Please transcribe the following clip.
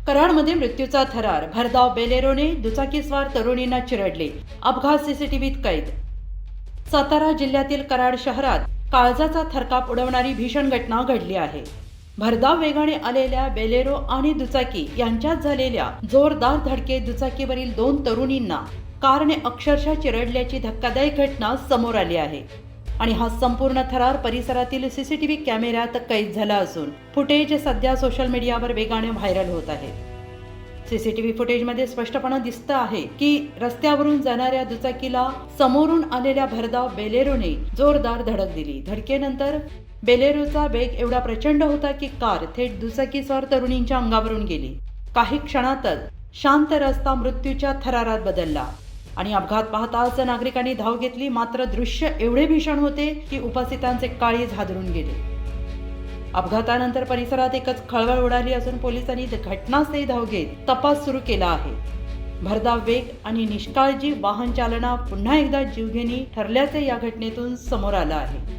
कराडमध्ये मृत्यूचा थरार. भरधाव बेलेरोने दुचाकीस्वार तरुणींना चिरडले. अपघात सीसीटीव्हीत कैद. सातारा जिल्ह्यातील कराड शहरात काळजाचा थरकाप उडवणारी भीषण घटना घडली आहे. भरधाव वेगाने आलेल्या बेलेरो आणि दुचाकी यांच्यात झालेल्या जोरदार धडकेत दुचाकीवरील 2 तरुणींना कारने अक्षरशः चिरडल्याची धक्कादायक घटना समोर आली आहे. आणि हा संपूर्ण थरार परिसरातील सीसीटीव्ही कॅमेऱ्यात कैद झाला असून फुटेज सध्या सोशल मीडियावर वेगाने व्हायरल होत आहे. सीसीटीव्ही फुटेजमध्ये स्पष्टपणे दिसतं आहे की रस्त्यावरून जाणाऱ्या दुचाकीला समोरून आलेल्या भरधाव बेलेरोने जोरदार धडक दिली. धडकेनंतर बेलेरोचा वेग एवढा प्रचंड होता की कार थेट दुचाकीस्वार तरुणींच्या अंगावरून गेली. काही क्षणातच शांत रस्ता मृत्यूच्या थरारात बदलला आणि अपघात पाहताच नागरिकांनी धाव घेतली. मात्र दृश्य एवढे भीषण होते की उपस्थितांचे काळीज हादरून गेले. अपघातानंतर परिसरात एकच खळबळ उडाली असून पोलिसांनी घटनास्थळी धाव घेत तपास सुरू केला आहे. भरधाव वेग आणि निष्काळजी वाहन चालना पुन्हा एकदा जीवघेणी ठरल्याचे या घटनेतून समोर आलं आहे.